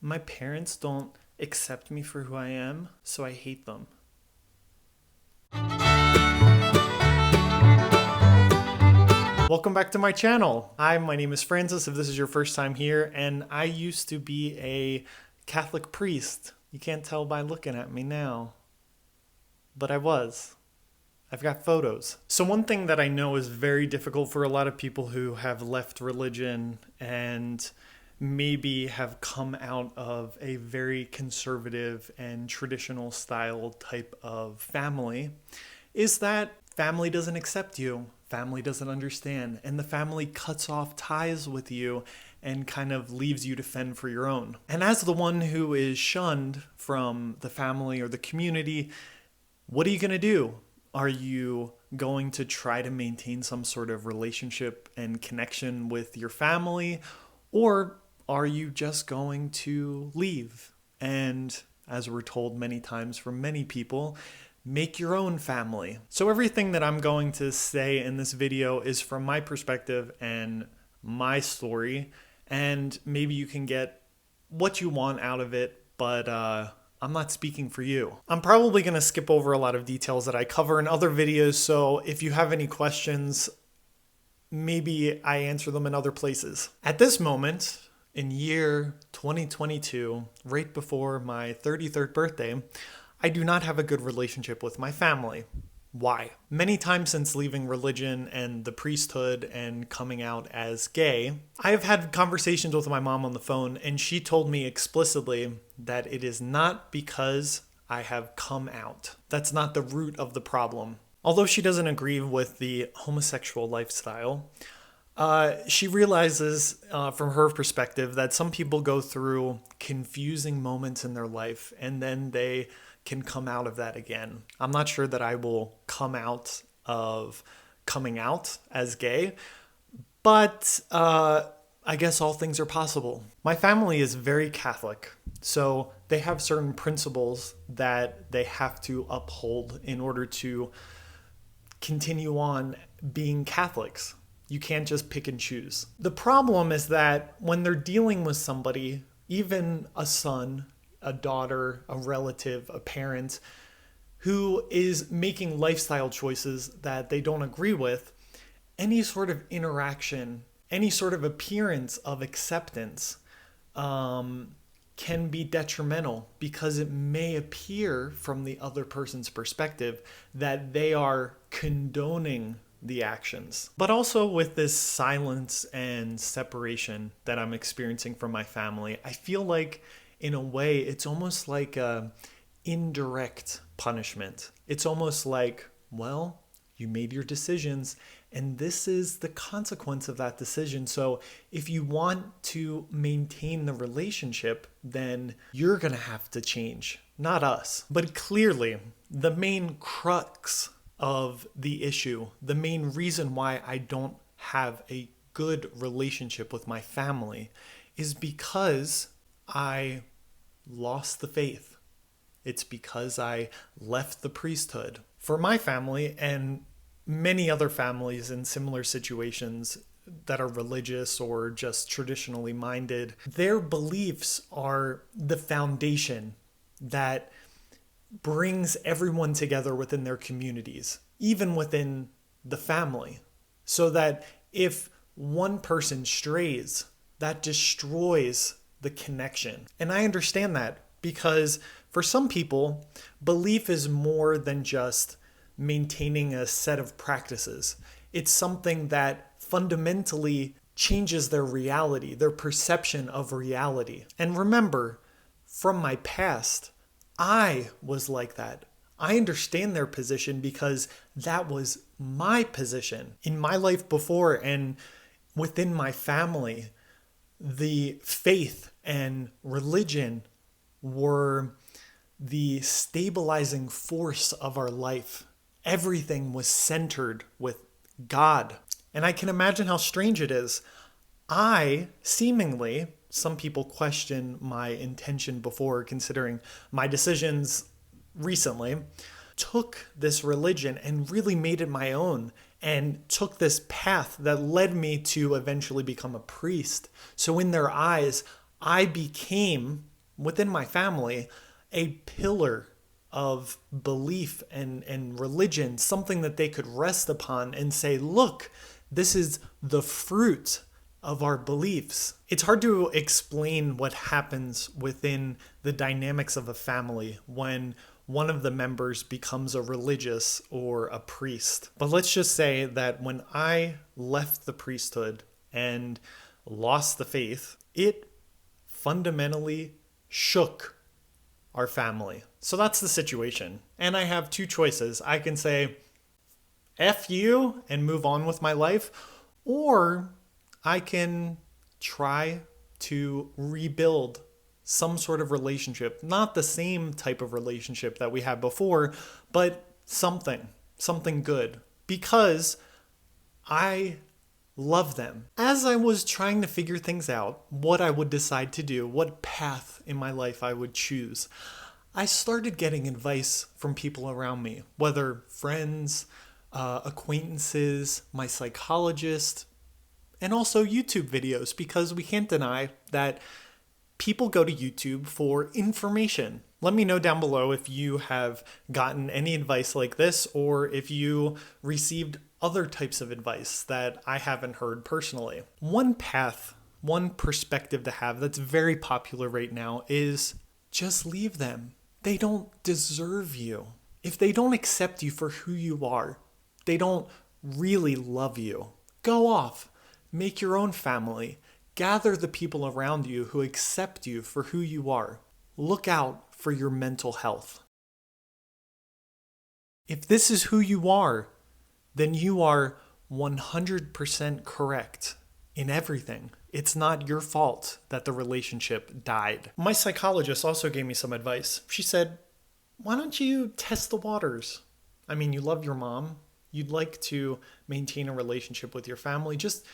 My parents don't accept me for who I am, so I hate them. Welcome back to my channel. Hi, my name is Francis if this is your first time here, and I used to be a Catholic priest. You can't tell by looking at me now, but I was. I've got photos. So one thing that I know is very difficult for a lot of people who have left religion and maybe have come out of a very conservative and traditional style type of family is that family doesn't accept you, family doesn't understand, and the family cuts off ties with you and kind of leaves you to fend for your own. And as the one who is shunned from the family or the community, what are you going to do? Are you going to try to maintain some sort of relationship and connection with your family? Or are you just going to leave? And as we're told many times from many people, make your own family. So everything that I'm going to say in this video is from my perspective and my story. And maybe you can get what you want out of it, but I'm not speaking for you. I'm probably going to skip over a lot of details that I cover in other videos, so if you have any questions, maybe I answer them in other places. At this moment, in year 2022, right before my 33rd birthday, I do not have a good relationship with my family. Why? Many times since leaving religion and the priesthood and coming out as gay, I have had conversations with my mom on the phone, and she told me explicitly that it is not because I have come out. That's not the root of the problem. Although she doesn't agree with the homosexual lifestyle, she realizes from her perspective that some people go through confusing moments in their life and then they can come out of that again. I'm not sure that I will come out of coming out as gay, but I guess all things are possible. My family is very Catholic, so they have certain principles that they have to uphold in order to continue on being Catholics. You can't just pick and choose. The problem is that when they're dealing with somebody, even a son, a daughter, a relative, a parent, who is making lifestyle choices that they don't agree with, any sort of interaction, any sort of appearance of acceptance can be detrimental because it may appear from the other person's perspective that they are condoning the actions. But also with this silence and separation that I'm experiencing from my family, I feel like in a way, it's almost like a indirect punishment. It's almost like, well, you made your decisions and this is the consequence of that decision. So if you want to maintain the relationship, then you're going to have to change, not us. But clearly, the main crux of the issue, the main reason why I don't have a good relationship with my family is because I lost the faith. It's because I left the priesthood. For my family and many other families in similar situations that are religious or just traditionally minded, their beliefs are the foundation that brings everyone together within their communities, even within the family, so that if one person strays, that destroys the connection. And I understand that because for some people, belief is more than just maintaining a set of practices. It's something that fundamentally changes their reality, their perception of reality. And remember, from my past, I was like that. I understand their position because that was my position in my life before and within my family. The faith and religion were the stabilizing force of our life. Everything was centered with God. And I can imagine how strange it is. I seemingly, some people question my intention before considering my decisions recently, took this religion and really made it my own and took this path that led me to eventually become a priest. So in their eyes, I became within my family a pillar of belief and religion, something that they could rest upon and say, look, this is the fruit of our beliefs. It's hard to explain what happens within the dynamics of a family when one of the members becomes a religious or a priest. But let's just say that when I left the priesthood and lost the faith, it fundamentally shook our family. So that's the situation. And I have two choices. I can say, F you, and move on with my life, or I can try to rebuild some sort of relationship. Not the same type of relationship that we had before, but something good. Because I love them. As I was trying to figure things out, what I would decide to do, what path in my life I would choose, I started getting advice from people around me, whether friends, acquaintances, my psychologist, and also YouTube videos, because we can't deny that people go to YouTube for information. Let me know down below if you have gotten any advice like this, or if you received other types of advice that I haven't heard personally. One path, one perspective to have that's very popular right now is just leave them. They don't deserve you. If they don't accept you for who you are, they don't really love you. Go off, make your own family, gather the people around you who accept you for who you are. Look out for your mental health. If this is who you are, then you are 100% correct in everything. It's not your fault that the relationship died. My psychologist also gave me some advice. She said, why don't you test the waters? I mean, you love your mom. You'd like to maintain a relationship with your family. Just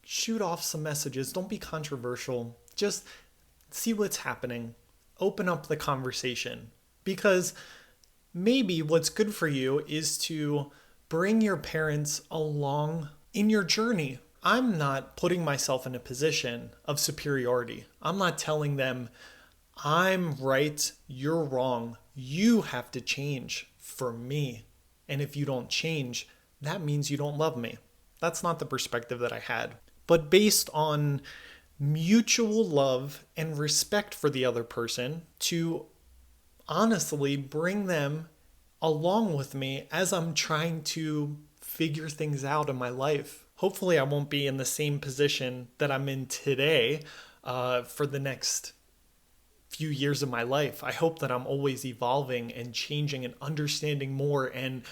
shoot off some messages. Don't be controversial. Just see what's happening. Open up the conversation. Because maybe what's good for you is to bring your parents along in your journey. I'm not putting myself in a position of superiority. I'm not telling them, I'm right, you're wrong. You have to change for me. And if you don't change, that means you don't love me. That's not the perspective that I had. But based on mutual love and respect for the other person, to honestly bring them along with me as I'm trying to figure things out in my life. Hopefully I won't be in the same position that I'm in today for the next few years of my life. I hope that I'm always evolving and changing and understanding more and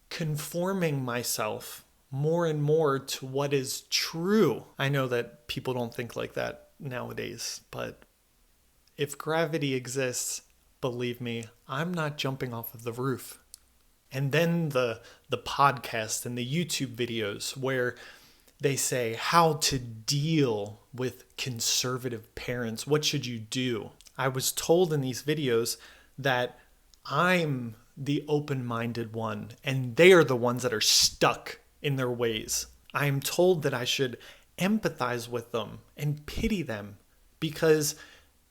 conforming myself more and more to what is true. I know that people don't think like that nowadays, but if gravity exists, believe me, I'm not jumping off of the roof. And then the podcast and the YouTube videos where they say how to deal with conservative parents. What should you do? I was told in these videos that I'm the open-minded one and they are the ones that are stuck in their ways. I am told that I should empathize with them and pity them because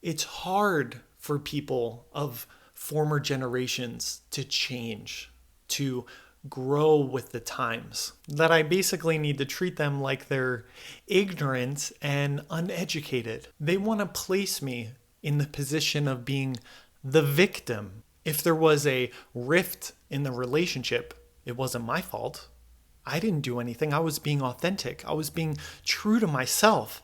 it's hard for people of former generations to change, to grow with the times, that I basically need to treat them like they're ignorant and uneducated. They want to place me in the position of being the victim. If there was a rift in the relationship, it wasn't my fault. I didn't do anything. I was being authentic. I was being true to myself.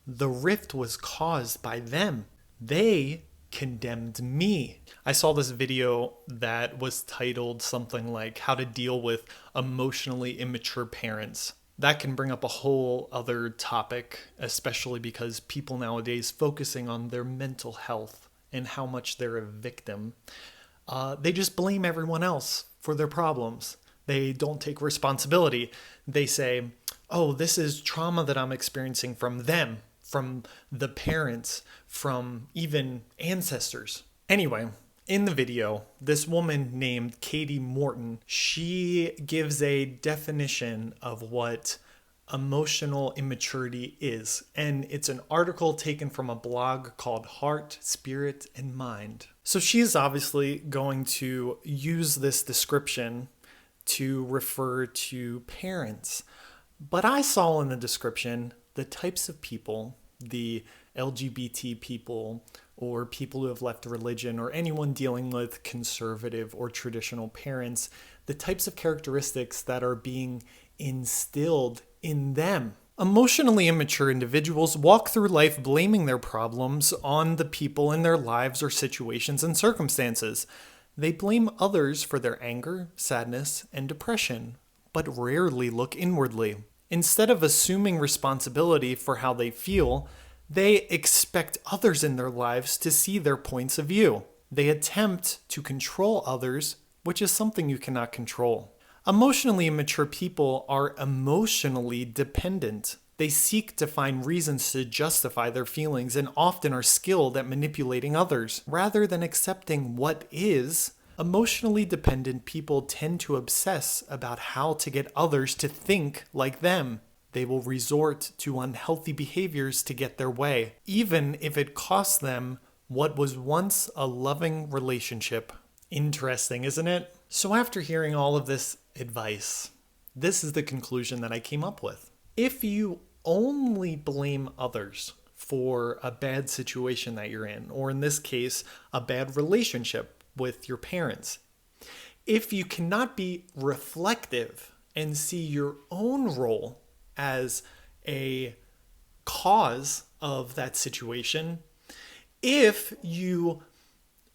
The rift was caused by them. They condemned me. I saw this video that was titled something like how to deal with emotionally immature parents. That can bring up a whole other topic, especially because people nowadays focusing on their mental health and how much they're a victim. They just blame everyone else for their problems. They don't take responsibility. They say, oh, this is trauma that I'm experiencing from them, from the parents, from even ancestors. Anyway, in the video, this woman named Katie Morton, she gives a definition of what emotional immaturity is. And it's an article taken from a blog called Heart, Spirit, and Mind. So she is obviously going to use this description to refer to parents. But I saw in the description the types of people, the LGBT people, or people who have left religion, or anyone dealing with conservative or traditional parents, the types of characteristics that are being instilled in them. Emotionally immature individuals walk through life blaming their problems on the people in their lives or situations and circumstances. They blame others for their anger, sadness, and depression, but rarely look inwardly. Instead of assuming responsibility for how they feel, they expect others in their lives to see their points of view. They attempt to control others, which is something you cannot control. Emotionally immature people are emotionally dependent. They seek to find reasons to justify their feelings and often are skilled at manipulating others. Rather than accepting what is, emotionally dependent people tend to obsess about how to get others to think like them. They will resort to unhealthy behaviors to get their way, even if it costs them what was once a loving relationship. Interesting, isn't it? So after hearing all of this advice, this is the conclusion that I came up with. If you only blame others for a bad situation that you're in, or in this case, a bad relationship with your parents, if you cannot be reflective and see your own role as a cause of that situation, if you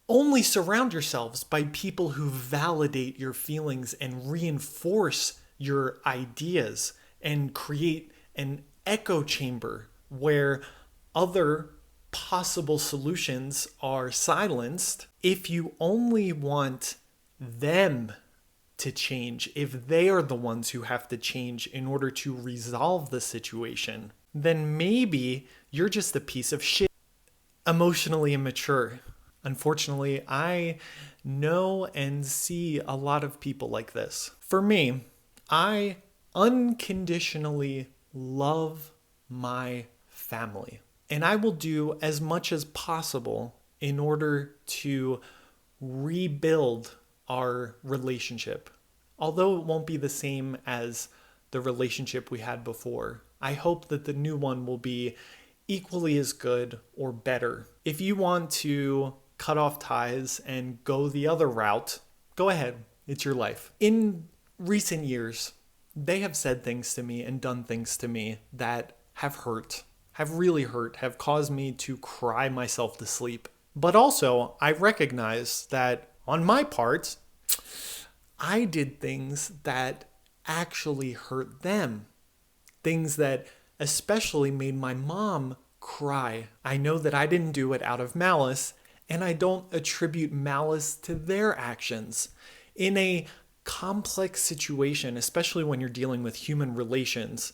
only surround yourselves by people who validate your feelings and reinforce your ideas and create an echo chamber where other possible solutions are silenced, if you only want them to change, if they are the ones who have to change in order to resolve the situation, then maybe you're just a piece of shit, emotionally immature. Unfortunately, I know and see a lot of people like this. For me, I unconditionally love my family, and I will do as much as possible in order to rebuild our relationship. Although it won't be the same as the relationship we had before, I hope that the new one will be equally as good or better. If you want to cut off ties and go the other route, go ahead. It's your life. In recent years, they have said things to me and done things to me that have hurt, have really hurt, have caused me to cry myself to sleep. But also, I recognize that on my part, I did things that actually hurt them. Things that especially made my mom cry. I know that I didn't do it out of malice, and I don't attribute malice to their actions. In a complex situation, especially when you're dealing with human relations,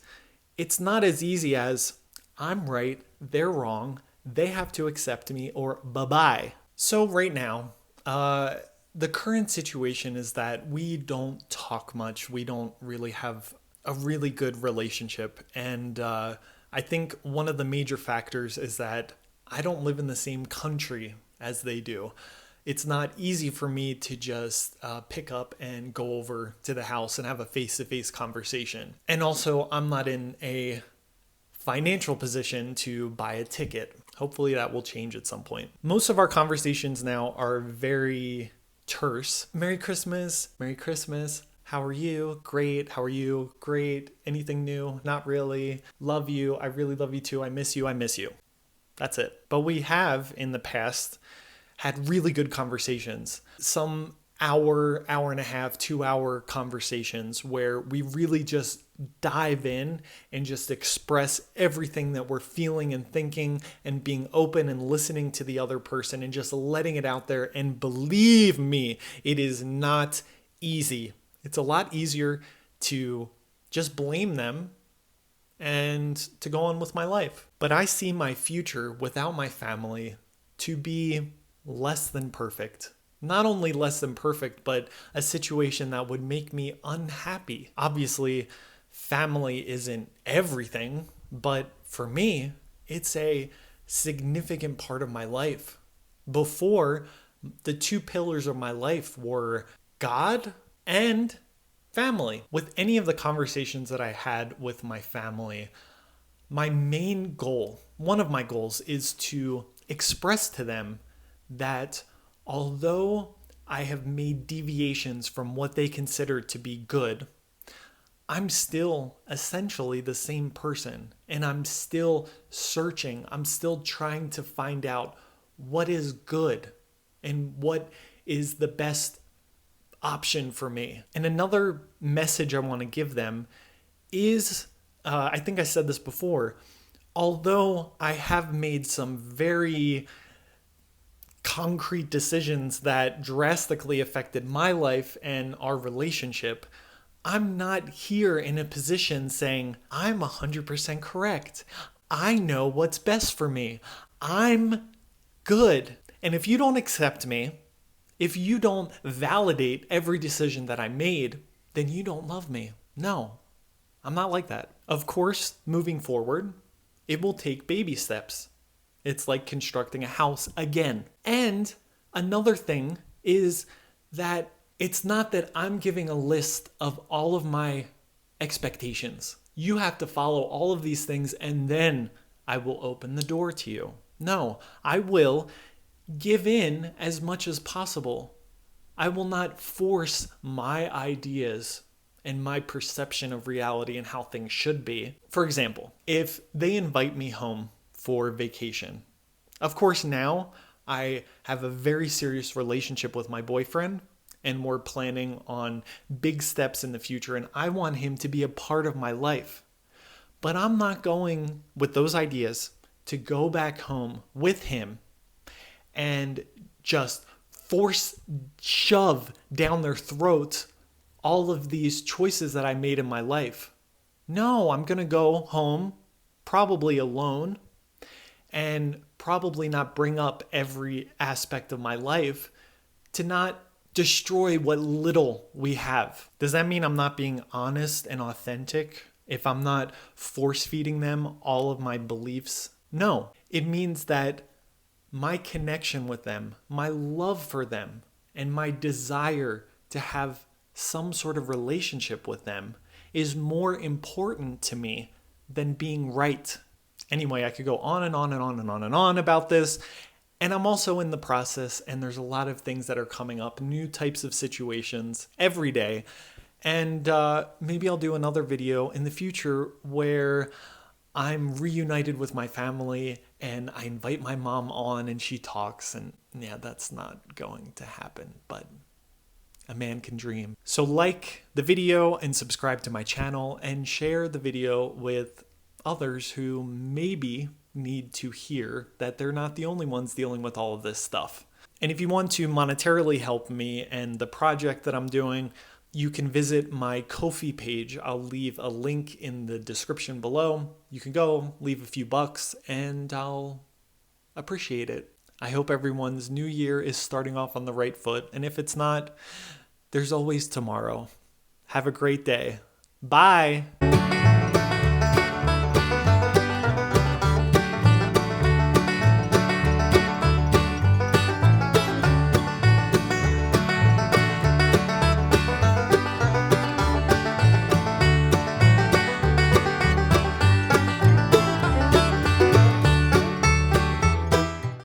it's not as easy as, I'm right, they're wrong, they have to accept me, or bye-bye. So right now, the current situation is that we don't talk much. We don't really have a really good relationship. And I think one of the major factors is that I don't live in the same country as they do. It's not easy for me to just pick up and go over to the house and have a face-to-face conversation. And also, I'm not in a financial position to buy a ticket. Hopefully that will change at some point. Most of our conversations now are very terse. Merry Christmas. Merry Christmas. How are you? Great. How are you? Great. Anything new? Not really. Love you. I really love you too. I miss you. I miss you. That's it. But we have in the past had really good conversations. Some hour and a half, 2 hour conversations where we really just dive in and just express everything that we're feeling and thinking and being open and listening to the other person and just letting it out there. And believe me, it is not easy. It's a lot easier to just blame them and to go on with my life. But I see my future without my family to be less than perfect. Not only less than perfect, but a situation that would make me unhappy. Obviously, family isn't everything, but for me, it's a significant part of my life. Before, the two pillars of my life were God and family. With any of the conversations that I had with my family, my main goal, one of my goals, is to express to them that although I have made deviations from what they consider to be good, I'm still essentially the same person, and I'm still searching. I'm still trying to find out what is good and what is the best option for me. And another message I want to give them is, I think I said this before, although I have made some very concrete decisions that drastically affected my life and our relationship, I'm not here in a position saying, I'm 100% correct. I know what's best for me. I'm good. And if you don't accept me, if you don't validate every decision that I made, then you don't love me. No, I'm not like that. Of course, moving forward, it will take baby steps. It's like constructing a house again. And another thing is that it's not that I'm giving a list of all of my expectations. You have to follow all of these things and then I will open the door to you. No, I will give in as much as possible. I will not force my ideas and my perception of reality and how things should be. For example, if they invite me home for vacation, of course now I have a very serious relationship with my boyfriend and we're planning on big steps in the future and I want him to be a part of my life. But I'm not going with those ideas to go back home with him and just shove down their throats all of these choices that I made in my life. No, I'm going to go home, probably alone, and probably not bring up every aspect of my life to not destroy what little we have. Does that mean I'm not being honest and authentic if I'm not force feeding them all of my beliefs? No, it means that my connection with them, my love for them, and my desire to have some sort of relationship with them is more important to me than being right. Anyway, I could go on and on and on and on and on about this. And I'm also in the process, and there's a lot of things that are coming up, new types of situations every day. And maybe I'll do another video in the future where I'm reunited with my family and I invite my mom on and she talks, and yeah, that's not going to happen, but a man can dream. So like the video and subscribe to my channel and share the video with others who maybe need to hear that they're not the only ones dealing with all of this stuff. And if you want to monetarily help me and the project that I'm doing, you can visit my Ko-fi page. I'll leave a link in the description below. You can go leave a few bucks and I'll appreciate it. I hope everyone's new year is starting off on the right foot. And if it's not, there's always tomorrow. Have a great day. Bye.